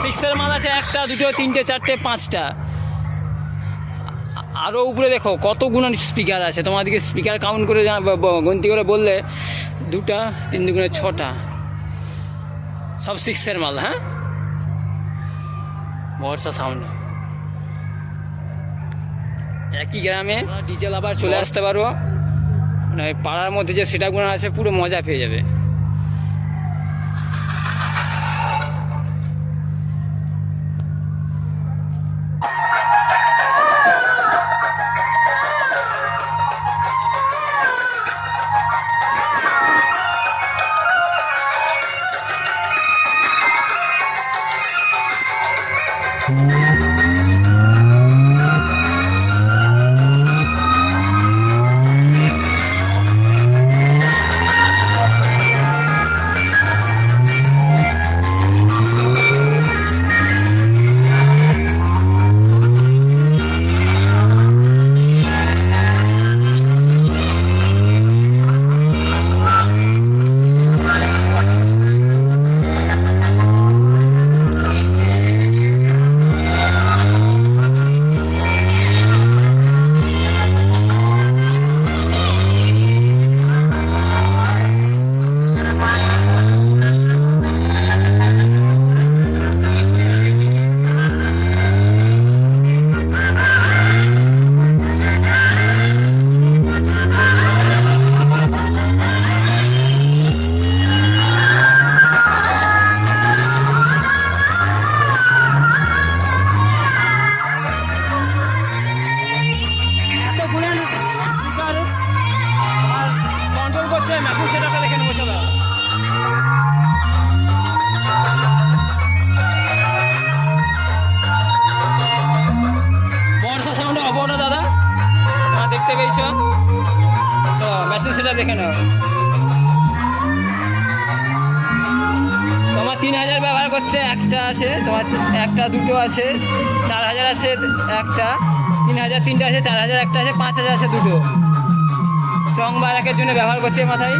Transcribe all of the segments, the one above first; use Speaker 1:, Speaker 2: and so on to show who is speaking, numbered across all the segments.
Speaker 1: সিক্সের মাল আছে একটা, দুটো, তিনটে, চারটে, পাঁচটা। আরও উপরে দেখো কত গুণের স্পিকার আছে, তোমাদেরকে স্পিকার কাউন্ট করে গন্তি করে বললে 2টা 3 দুগুণে 6টা, সব সিক্সের মাল। হ্যাঁ, বর্ষা সাউন্ড। একই গ্রামে ডিজেল আবার চলে আসতে পারো, মানে পাড়ার মধ্যে যে সেটা গুণ আছে পুরো মজা পেয়ে যাবে। মেশিন সেটাটা দেখে নেবো। চলো বর্ষা সাউন্ড অবটা দাদা তোমরা দেখতে পেয়েছো, মেশিন সেটা দেখে নাও। তোমার 3000 ব্যবহার করছে, একটা আছে তোমার, একটা, দুটো আছে, 4000 আছে একটা, 3000 তিনটা আছে, 4000 একটা আছে, 5000 আছে দুটো। চং বা একের জন্য ব্যবহার করছে মাথায়।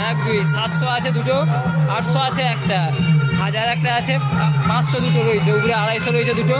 Speaker 1: 1 2 700 আছে দুটো, 800 আছে একটা, 1000 একটা আছে, 500 দুটো রয়েছে, উপরে 250 রয়েছে দুটো।